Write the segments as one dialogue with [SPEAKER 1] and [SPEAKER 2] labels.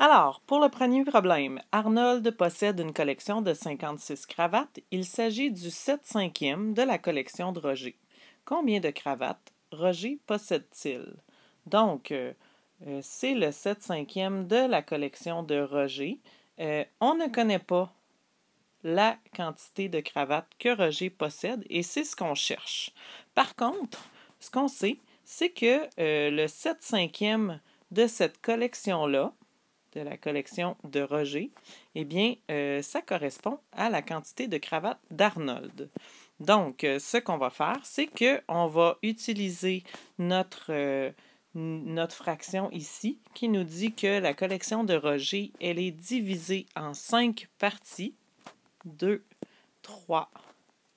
[SPEAKER 1] Alors, pour le premier problème, Arnold possède une collection de 56 cravates. Il s'agit du 7/5e de la collection de Roger. Combien de cravates Roger possède-t-il? Donc, c'est le 7/5e de la collection de Roger. On ne connaît pas la quantité de cravates que Roger possède et c'est ce qu'on cherche. Par contre, ce qu'on sait, c'est que le 7/5e de cette collection-là, de la collection de Roger, eh bien, ça correspond à la quantité de cravates d'Arnold. Donc, ce qu'on va faire, c'est qu'on va utiliser notre fraction ici qui nous dit que la collection de Roger, elle est divisée en 5 parties. 2, 3,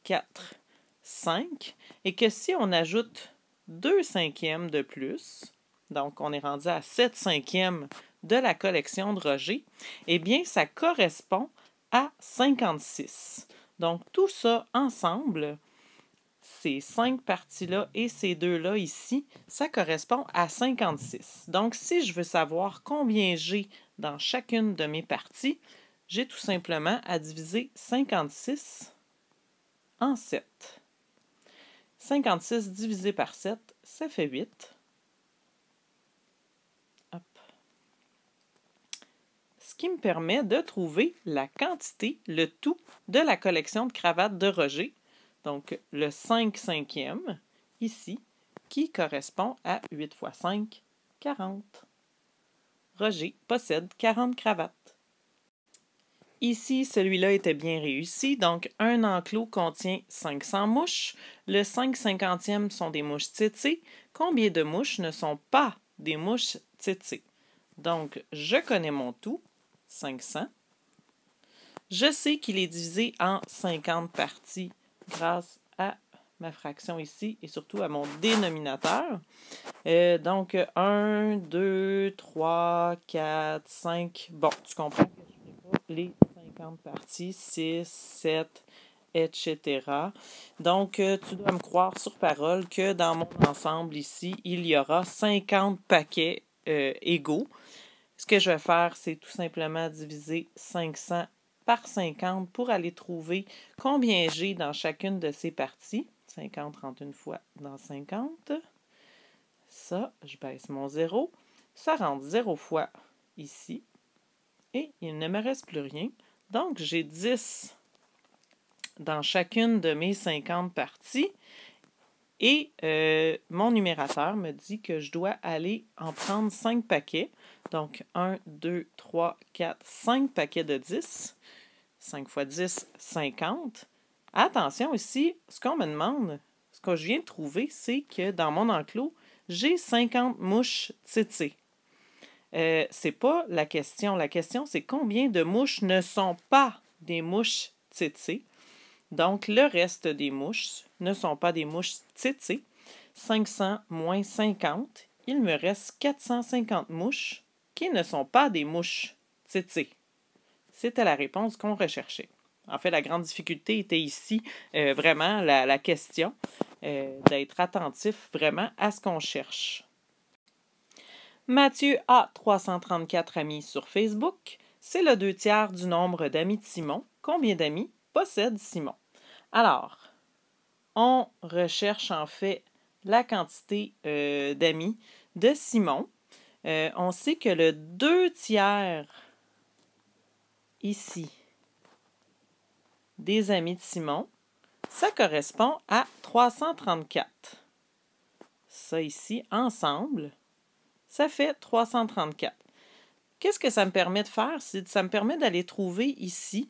[SPEAKER 1] 4, 5. Et que si on ajoute 2/5 de plus, donc on est rendu à 7/5 de la collection de Roger, eh bien, ça correspond à 56. Donc, tout ça ensemble, ces 5 parties-là et ces deux-là ici, ça correspond à 56. Donc, si je veux savoir combien j'ai dans chacune de mes parties, j'ai tout simplement à diviser 56 en 7. 56 divisé par 7, ça fait 8. Hop. Ce qui me permet de trouver la quantité, le tout, de la collection de cravates de Roger. Donc, le 5/5e, ici, qui correspond à 8 fois 5, 40. Roger possède 40 cravates. Ici, celui-là était bien réussi, donc un enclos contient 500 mouches. Le 5/50e sont des mouches tsetse. Combien de mouches ne sont pas des mouches tsetse? Donc, je connais mon tout, 500. Je sais qu'il est divisé en 50 parties grâce à ma fraction ici et surtout à mon dénominateur. Donc, 1, 2, 3, 4, 5. Bon, tu comprends que je ne ferai pas les 50 parties, 6, 7, etc. Donc, tu dois me croire sur parole que dans mon ensemble ici, il y aura 50 paquets égaux. Ce que je vais faire, c'est tout simplement diviser 500 par 50 pour aller trouver combien j'ai dans chacune de ces parties. 50 rentre une fois dans 50. Ça, je baisse mon 0. Ça rentre 0 fois ici. Et il ne me reste plus rien. Donc, j'ai 10 dans chacune de mes 50 parties. Et mon numérateur me dit que je dois aller en prendre 5 paquets. Donc, 1, 2, 3, 4, 5 paquets de 10. 5 fois 10, 50. Attention ici, ce qu'on me demande, ce que je viens de trouver, c'est que dans mon enclos, j'ai 50 mouches tsetse. C'est pas la question. La question, c'est combien de mouches ne sont pas des mouches tsetse. Donc, le reste des mouches ne sont pas des mouches tsetse. 500 moins 50, il me reste 450 mouches qui ne sont pas des mouches tsetse. C'était la réponse qu'on recherchait. En fait, la grande difficulté était ici vraiment la question d'être attentif vraiment à ce qu'on cherche. Mathieu a 334 amis sur Facebook. C'est le 2/3 du nombre d'amis de Simon. Combien d'amis possède Simon? Alors, on recherche en fait la quantité d'amis de Simon. On sait que le 2/3 ici des amis de Simon, ça correspond à 334. Ça ici, ensemble, ça fait 334. Qu'est-ce que ça me permet de faire? Ça me permet d'aller trouver ici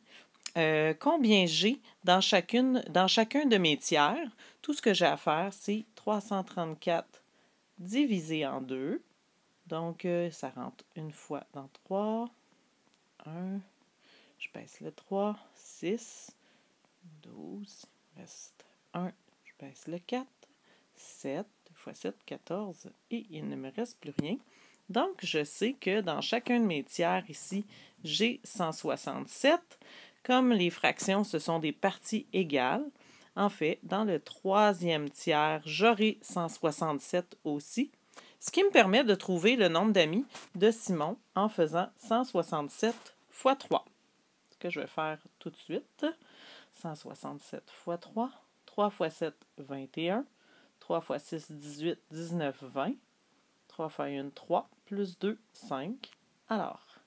[SPEAKER 1] combien j'ai dans chacun de mes tiers. Tout ce que j'ai à faire, c'est 334 divisé en 2. Donc, ça rentre une fois dans 3. 1, je baisse le 3, 6, 12, il reste 1, je baisse le 4, 7, 2 fois 7, 14, et il ne me reste plus rien. Donc, je sais que dans chacun de mes tiers ici, j'ai 167. Comme les fractions, ce sont des parties égales, en fait, dans le troisième tiers, j'aurai 167 aussi. Ce qui me permet de trouver le nombre d'amis de Simon en faisant 167 fois 3. Ce que je vais faire tout de suite. 167 fois 3. 3 fois 7, 21. 3 fois 6, 18, 19, 20. 3 fois 1, 3. Plus 2, 5. Alors,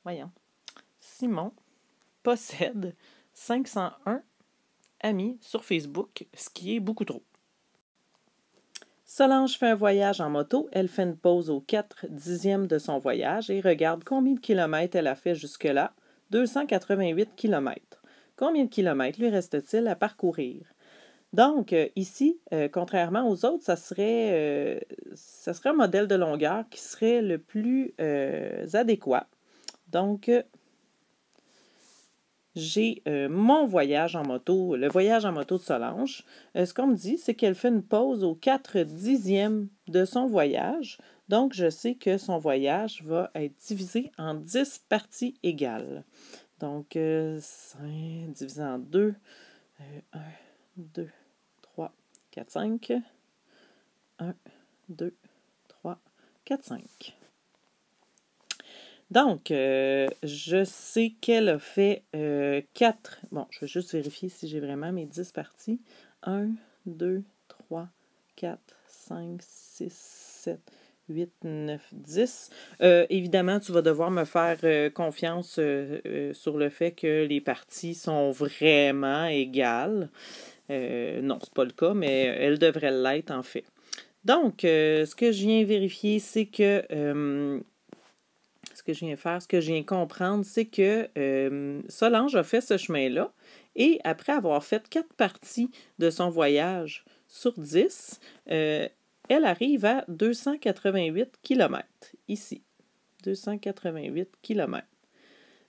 [SPEAKER 1] voyons. Simon possède 501 amis sur Facebook, ce qui est beaucoup trop. Solange fait un voyage en moto. Elle fait une pause aux 4/10 de son voyage et regarde combien de kilomètres elle a fait jusque-là. 288 kilomètres. Combien de kilomètres lui reste-t-il à parcourir? Donc, ici, contrairement aux autres, ça serait un modèle de longueur qui serait le plus adéquat. Donc, j'ai mon voyage en moto, le voyage en moto de Solange. Ce qu'on me dit, c'est qu'elle fait une pause aux 4/10 de son voyage. Donc, je sais que son voyage va être divisé en 10 parties égales. Donc, 5 divisé en 2, 1, 2, 3, 4, 5. 1, 2, 3, 4, 5. Donc, je sais qu'elle a fait 4. Bon, je vais juste vérifier si j'ai vraiment mes 10 parties. 1, 2, 3, 4, 5, 6, 7, 8, 9, 10. Évidemment, tu vas devoir me faire confiance sur le fait que les parties sont vraiment égales. Non, c'est pas le cas, mais elles devraient l'être en fait. Donc, ce que je viens vérifier, c'est que ce que je viens comprendre, c'est que Solange a fait ce chemin-là et après avoir fait 4 parties de son voyage sur 10, elle arrive à 288 km, ici. 288 km.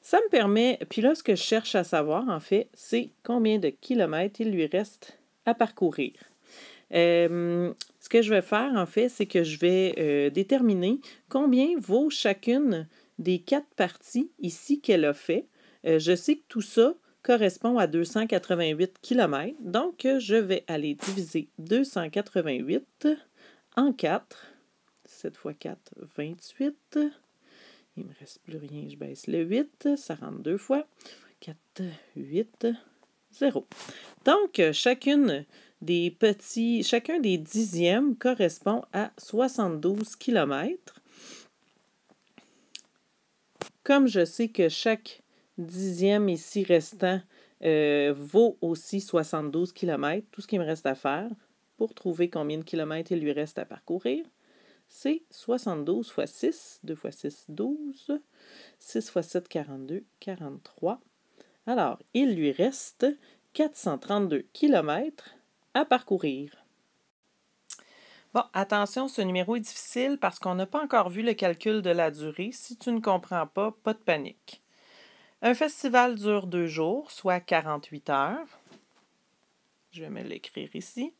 [SPEAKER 1] Ça me permet, puis là, ce que je cherche à savoir, en fait, c'est combien de kilomètres il lui reste à parcourir. Ce que je vais faire, en fait, c'est que je vais déterminer combien vaut chacune des 4 parties ici qu'elle a fait. Je sais que tout ça correspond à 288 km. Donc, je vais aller diviser 288 en 4. 7 fois 4, 28. Il ne me reste plus rien, je baisse le 8. Ça rentre 2 fois. 4, 8, 0. Donc, chacun des dixièmes correspond à 72 km. Comme je sais que chaque dixième ici restant vaut aussi 72 km, tout ce qui me reste à faire pour trouver combien de kilomètres il lui reste à parcourir, c'est 72 fois 6, 2 fois 6, 12, 6 fois 7, 42, 43. Alors, il lui reste 432 km à parcourir. Bon, attention, ce numéro est difficile parce qu'on n'a pas encore vu le calcul de la durée. Si tu ne comprends pas, pas de panique. Un festival dure 2 jours, soit 48 heures. Je vais me l'écrire ici.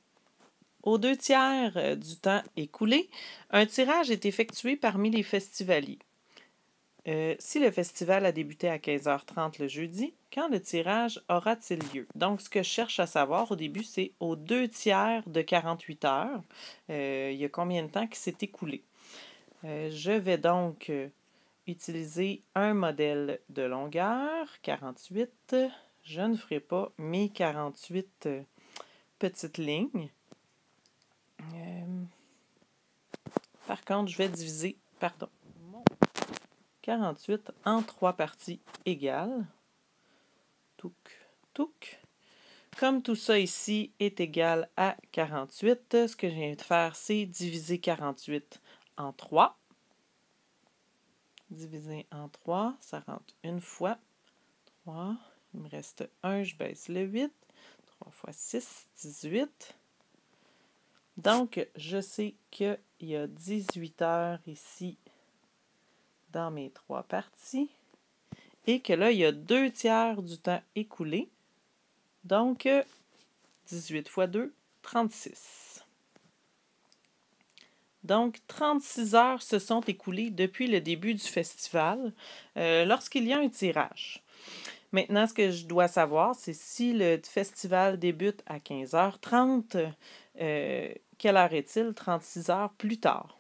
[SPEAKER 1] Aux 2/3 du temps écoulé, un tirage est effectué parmi les festivaliers. Si le festival a débuté à 15h30 le jeudi, quand le tirage aura-t-il lieu? Donc, ce que je cherche à savoir au début, c'est aux 2/3 de 48 heures, il y a combien de temps qui s'est écoulé? Je vais donc utiliser un modèle de longueur, 48. Je ne ferai pas mes 48 petites lignes. Par contre, je vais diviser, 48 en 3 parties égales. Touc, touc. Comme tout ça ici est égal à 48, ce que je viens de faire, c'est diviser 48 en 3. Diviser en 3, ça rentre une fois. 3, il me reste 1, je baisse le 8. 3 fois 6, 18. Donc, je sais qu'il y a 18 heures ici dans mes 3 parties et que là, il y a 2/3 du temps écoulé. Donc, 18 fois 2, 36. Donc, 36 heures se sont écoulées depuis le début du festival lorsqu'il y a un tirage. Maintenant, ce que je dois savoir, c'est si le festival débute à 15h30, quelle heure est-il? 36 heures plus tard.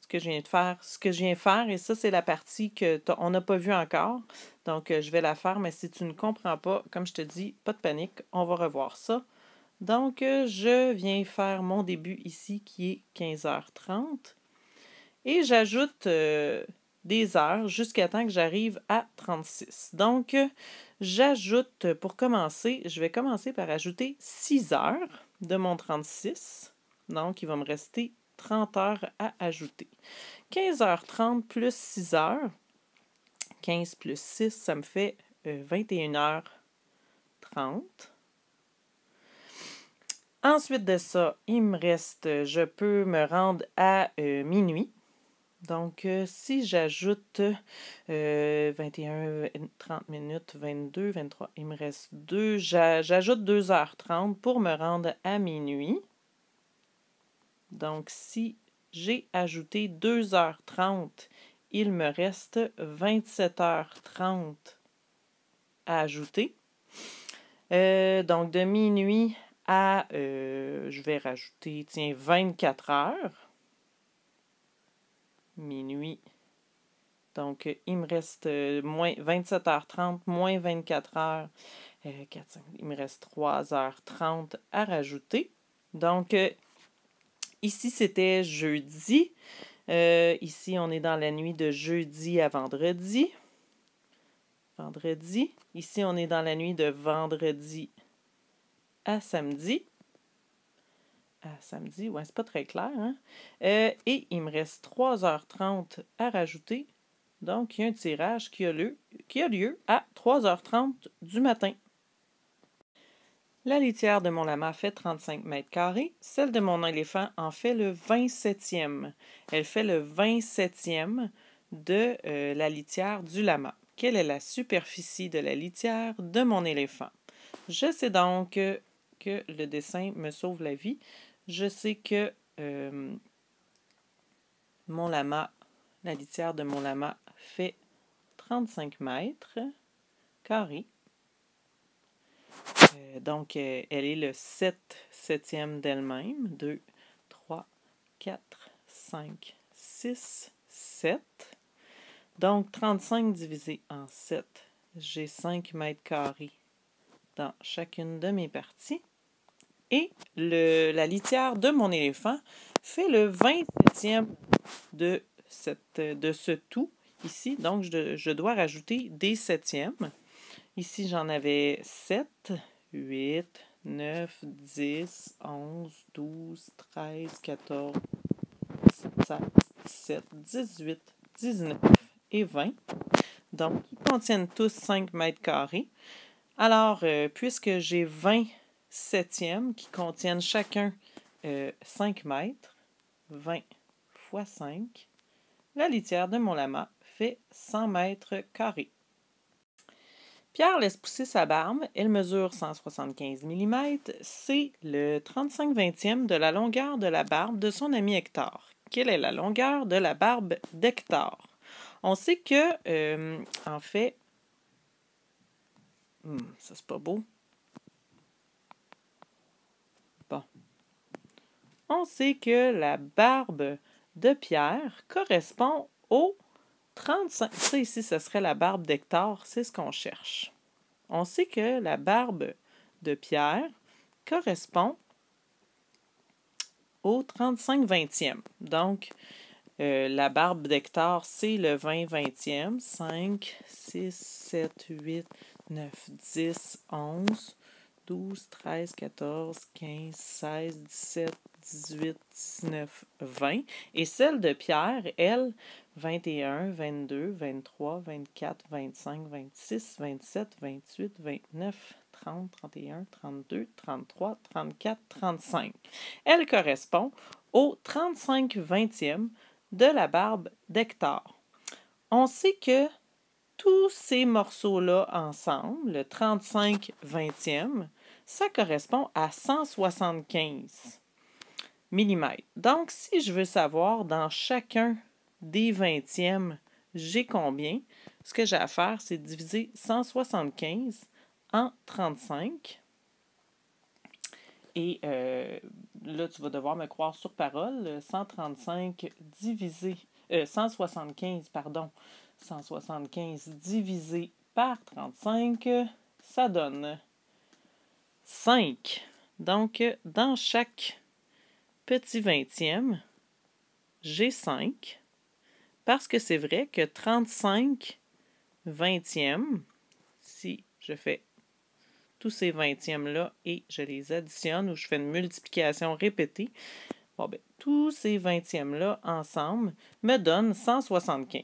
[SPEAKER 1] Ce que je viens de faire, et ça, c'est la partie qu'on n'a pas vue encore. Donc, je vais la faire, mais si tu ne comprends pas, comme je te dis, pas de panique, on va revoir ça. Donc, je viens faire mon début ici qui est 15h30 et j'ajoute des heures jusqu'à temps que j'arrive à 36. Donc, j'ajoute, pour commencer, je vais commencer par ajouter 6 heures de mon 36. Donc, il va me rester 30 heures à ajouter. 15h30 plus 6 heures. 15 plus 6, ça me fait 21h30. Ensuite de ça, il me reste, je peux me rendre à minuit. Donc, si j'ajoute 21, 30 minutes, 22, 23, il me reste 2, j'ajoute 2h30 pour me rendre à minuit. Donc, si j'ai ajouté 2h30, il me reste 27h30 à ajouter. Donc, de minuit à, je vais rajouter, tiens, 24 heures. Minuit. Donc, il me reste moins 27h30, moins 24 heures. 4, 5, il me reste 3h30 à rajouter. Donc, ici, c'était jeudi. Ici, on est dans la nuit de jeudi à vendredi. Vendredi. Ici, on est dans la nuit de vendredi à samedi. À samedi, ouais, c'est pas très clair, hein? Et il me reste 3h30 à rajouter. Donc, il y a un tirage qui a lieu à 3h30 du matin. La litière de mon lama fait 35 mètres carrés. Celle de mon éléphant en fait le 27e. Elle fait le 27e de la litière du lama. Quelle est la superficie de la litière de mon éléphant? Je sais donc que le dessin me sauve la vie. Je sais que mon lama, la litière de mon lama fait 35 mètres carrés. Donc, elle est le 7/7e d'elle-même. 2, 3, 4, 5, 6, 7. Donc, 35 divisé en 7. J'ai 5 mètres carrés dans chacune de mes parties. Et la litière de mon éléphant fait le 27e de ce tout ici. Donc, je dois rajouter des septièmes. Ici, j'en avais 7, 8, 9, 10, 11, 12, 13, 14, 16, 17, 18, 19 et 20. Donc, ils contiennent tous 5 mètres carrés. Alors, puisque j'ai 20 septièmes qui contiennent chacun 5 mètres, 20 fois 5, la litière de mon lama fait 100 mètres carrés. Pierre laisse pousser sa barbe. Elle mesure 175 mm. C'est le 35/20e de la longueur de la barbe de son ami Hector. Quelle est la longueur de la barbe d'Hector? On sait que, en fait... ça, c'est pas beau. Bon. On sait que la barbe de Pierre correspond au 35. Ça, ici, ce serait la barbe d'Hector. C'est ce qu'on cherche. On sait que la barbe de Pierre correspond au 35/20e. Donc, la barbe d'Hector, c'est le 20/20e. 5, 6, 7, 8, 9, 10, 11, 12, 13, 14, 15, 16, 17, 18, 19, 20. Et celle de Pierre, elle, 21, 22, 23, 24, 25, 26, 27, 28, 29, 30, 31, 32, 33, 34, 35. Elle correspond au 35/20e de la barbe d'Hector. On sait que tous ces morceaux-là ensemble, le 35/20e, ça correspond à 175 mm. Donc, si je veux savoir dans chacun des 20e j'ai combien? Ce que j'ai à faire, c'est diviser 175 en 35. Et là, tu vas devoir me croire sur parole. 135 divisé... 175, pardon. 175 divisé par 35, ça donne 5. Donc, dans chaque petit vingtième, j'ai 5. Parce que c'est vrai que 35 vingtièmes, si je fais tous ces vingtièmes-là et je les additionne ou je fais une multiplication répétée, bon, ben, tous ces vingtièmes-là ensemble me donnent 175.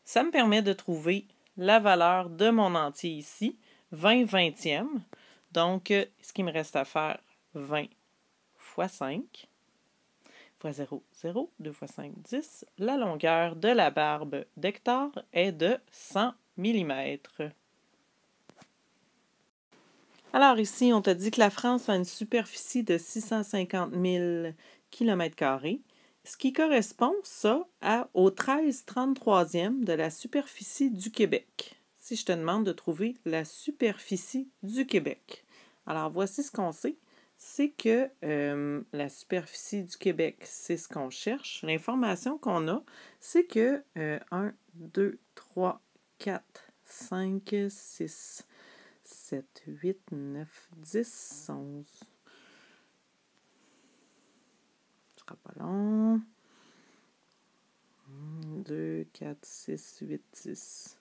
[SPEAKER 1] Ça me permet de trouver la valeur de mon entier ici, 20 vingtièmes. Donc, ce qui me reste à faire, 20 fois 5 fois 0, 0, 2 fois 5, 10. La longueur de la barbe d'Hector est de 100 mm. Alors ici, on te dit que la France a une superficie de 650 000 km², ce qui correspond, ça, au 13/33e de la superficie du Québec. Si je te demande de trouver la superficie du Québec. Alors, voici ce qu'on sait. C'est que la superficie du Québec, c'est ce qu'on cherche. L'information qu'on a, c'est que 1, 2, 3, 4, 5, 6... 7, 8, 9, 10, 11. Ce sera pas long. 2, 4, 6, 8, 10,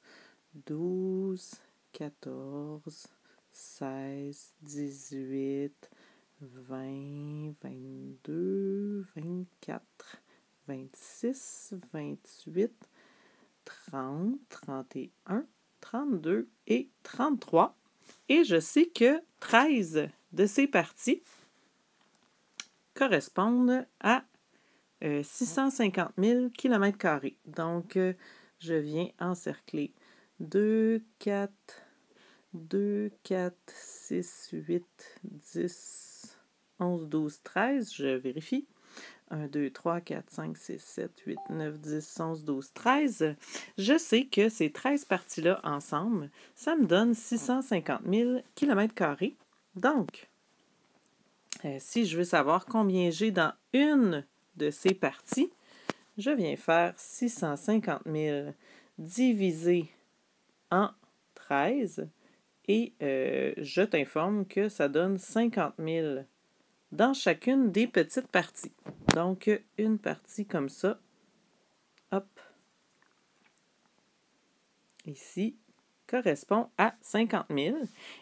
[SPEAKER 1] 12, 14, 16, 18, 20, 22, 24, 26, 28, 30, 31, 32 et 33. Et je sais que 13 de ces parties correspondent à 650 000 km². Donc, je viens encercler 2, 4, 6, 8, 10, 11, 12, 13. Je vérifie. 1, 2, 3, 4, 5, 6, 7, 8, 9, 10, 11, 12, 13. Je sais que ces 13 parties-là ensemble, ça me donne 650 000 km². Donc, si je veux savoir combien j'ai dans une de ces parties, je viens faire 650 000 divisé en 13 et je t'informe que ça donne 50 000 dans chacune des petites parties. Donc, une partie comme ça, hop, ici, correspond à 50 000.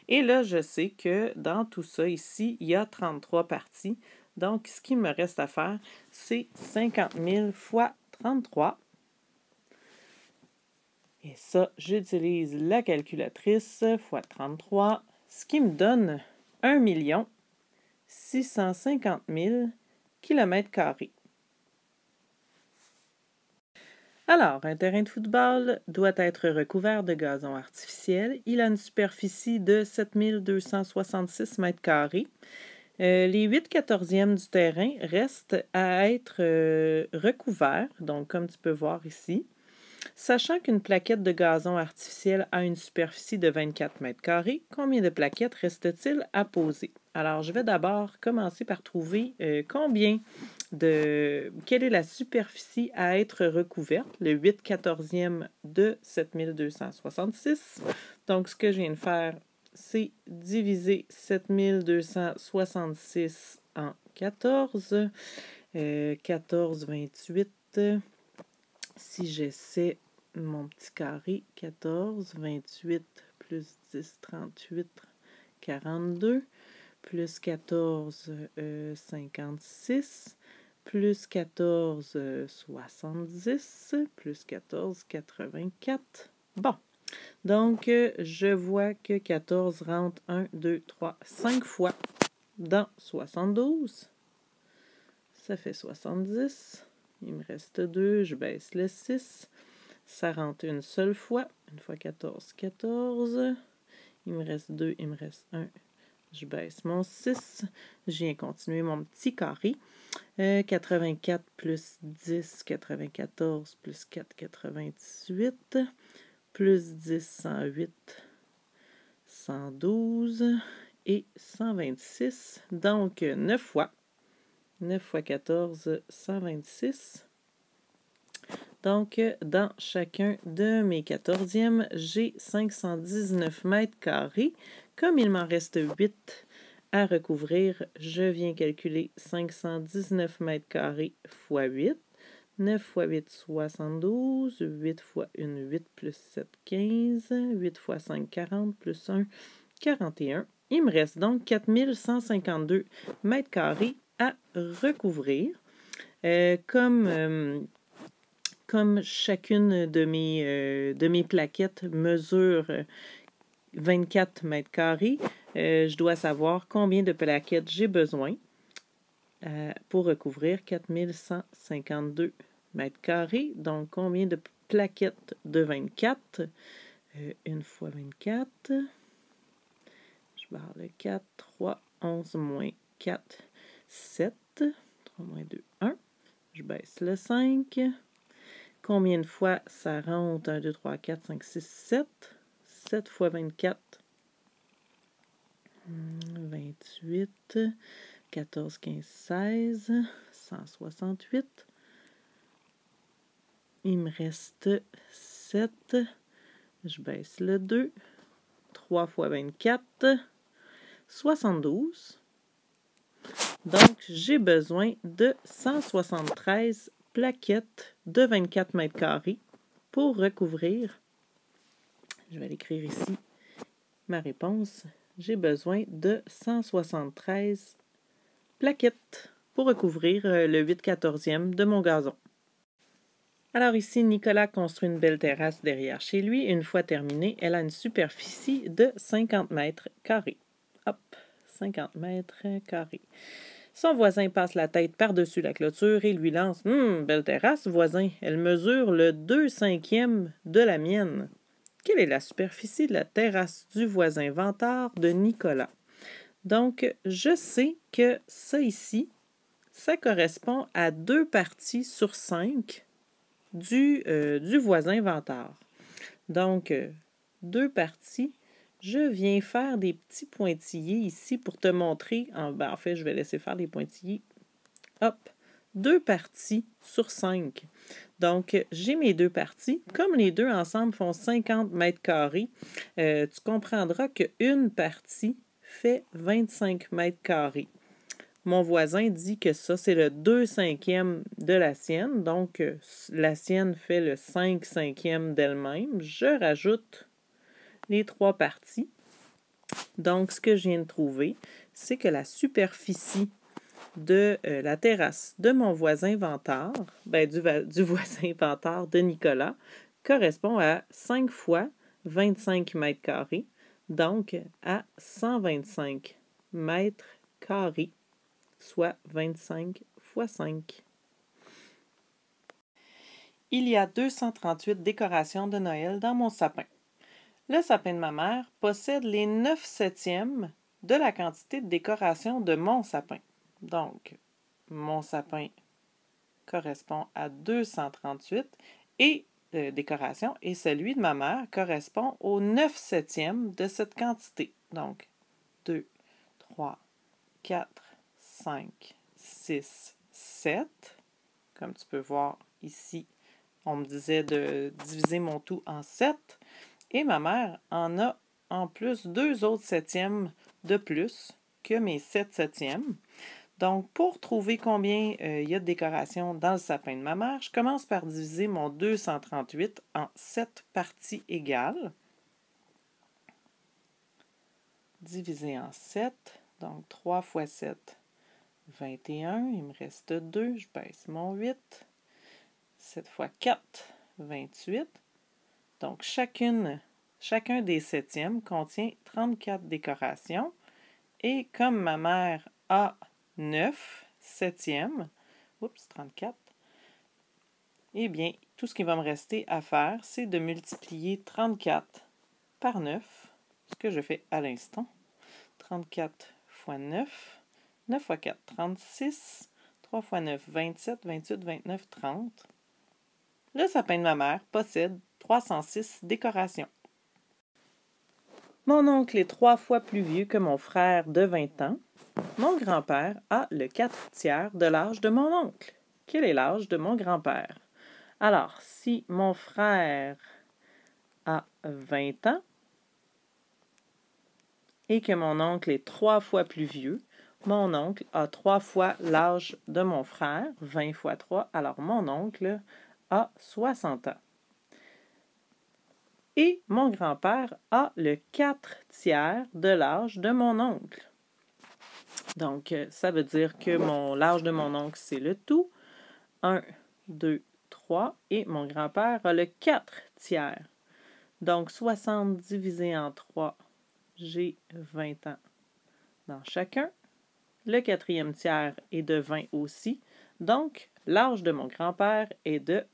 [SPEAKER 1] Et là, je sais que dans tout ça ici, il y a 33 parties. Donc, ce qui me reste à faire, c'est 50 000 fois 33. Et ça, j'utilise la calculatrice fois 33, ce qui me donne 1 650 000 km². Alors, un terrain de football doit être recouvert de gazon artificiel. Il a une superficie de 7266 m². Les 8/14e du terrain restent à être recouverts, donc comme tu peux voir ici. Sachant qu'une plaquette de gazon artificiel a une superficie de 24 m², combien de plaquettes reste-t-il à poser? Alors, je vais d'abord commencer par trouver quelle est la superficie à être recouverte, le 8/14e de 7266. Donc, ce que je viens de faire, c'est diviser 7266 en 14. 14, 28. Si j'essaie mon petit carré, 14, 28, plus 10, 38, 42, plus 14, 56, plus 14, 70, plus 14, 84. Bon, donc je vois que 14 rentre 1, 2, 3, 5 fois dans 72. Ça fait 70. Il me reste 2, je baisse le 6. Ça rentre une seule fois. 1 fois 14, 14. Il me reste 2, il me reste 1, Je baisse mon 6. Je viens continuer mon petit carré. 84 plus 10, 94 plus 4, 98. Plus 10, 108, 112 et 126. Donc, 9 fois. 9 fois 14, 126. Donc, dans chacun de mes 14e, j'ai 519 mètres carrés. Comme il m'en reste 8 à recouvrir, je viens calculer 519 mètres carrés fois 8. 9 fois 8, 72. 8 fois 1, 8 plus 7, 15. 8 fois 5, 40 plus 1, 41. Il me reste donc 4152 mètres carrés à recouvrir. Comme chacune de mes plaquettes mesure 24 mètres carrés, je dois savoir combien de plaquettes j'ai besoin pour recouvrir 4152 mètres carrés. Donc, combien de plaquettes de 24? 1 fois 24. Je barre le 4, 3, 11 moins 4, 7. 3 moins 2, 1. Je baisse le 5. Combien de fois ça rentre? 1, 2, 3, 4, 5, 6, 7. 7 fois 24. 28. 14, 15, 16. 168. Il me reste 7. Je baisse le 2. 3 fois 24. 72. Donc, j'ai besoin de 173 plaquettes de 24 mètres carrés pour recouvrir. Je vais l'écrire ici. Ma réponse, j'ai besoin de 173 plaquettes pour recouvrir le 8/14e de mon gazon. Alors ici, Nicolas construit une belle terrasse derrière chez lui. Une fois terminée, elle a une superficie de 50 mètres carrés. Hop, 50 mètres carrés. Son voisin passe la tête par-dessus la clôture et lui lance « belle terrasse, voisin. Elle mesure le 2/5e de la mienne. » Quelle est la superficie de la terrasse du voisin vantard de Nicolas? Donc, je sais que ça ici, ça correspond à 2 parties sur 5 du voisin vantard. Donc, 2 parties. Je viens faire des petits pointillés ici pour te montrer. En fait, je vais laisser faire les pointillés. Hop! 2 parties sur 5. Donc, j'ai mes 2 parties. Comme les deux ensemble font 50 mètres carrés, tu comprendras qu'une partie fait 25 mètres carrés. Mon voisin dit que ça, c'est le 2/5e de la sienne. Donc, la sienne fait le 5/5e d'elle-même. Je rajoute les 3 parties. Donc, ce que je viens de trouver, c'est que la superficie de la terrasse de mon voisin vantard, du voisin vantard de Nicolas, correspond à 5 fois 25 mètres carrés, donc à 125 mètres carrés, soit 25 fois 5. Il y a 238 décorations de Noël dans mon sapin. Le sapin de ma mère possède les 9/7 de la quantité de décoration de mon sapin. Donc, mon sapin correspond à 238 et décorations et celui de ma mère correspond au 9/7 de cette quantité. Donc, 2, 3, 4, 5, 6, 7. Comme tu peux voir ici, on me disait de diviser mon tout en 7. Et ma mère en a en plus 2 autres septièmes de plus que mes 7/7. Donc, pour trouver combien il y a de décorations dans le sapin de ma mère, je commence par diviser mon 238 en 7 parties égales. Divisé en 7, donc 3 fois 7, 21. Il me reste 2, je baisse mon 8. 7 fois 4, 28. Donc, chacun des septièmes contient 34 décorations. Et comme ma mère a 9 septièmes, 34, eh bien, tout ce qui va me rester à faire, c'est de multiplier 34 par 9, ce que je fais à l'instant. 34 fois 9. 9 fois 4, 36. 3 fois 9, 27, 28, 29, 30. Le sapin de ma mère possède 306 décorations. Mon oncle est 3 fois plus vieux que mon frère de 20 ans. Mon grand-père a le 4 tiers de l'âge de mon oncle. Quel est l'âge de mon grand-père? Alors, si mon frère a 20 ans et que mon oncle est 3 fois plus vieux, mon oncle a 3 fois l'âge de mon frère, 20 fois 3, alors mon oncle a 60 ans. Et mon grand-père a le 4 tiers de l'âge de mon oncle. Donc, ça veut dire que l'âge de mon oncle, c'est le tout. 1, 2, 3. Et mon grand-père a le 4 tiers. Donc, 60 divisé en 3, j'ai 20 ans dans chacun. Le 4e tiers est de 20 aussi. Donc, l'âge de mon grand-père est de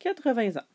[SPEAKER 1] 80 ans.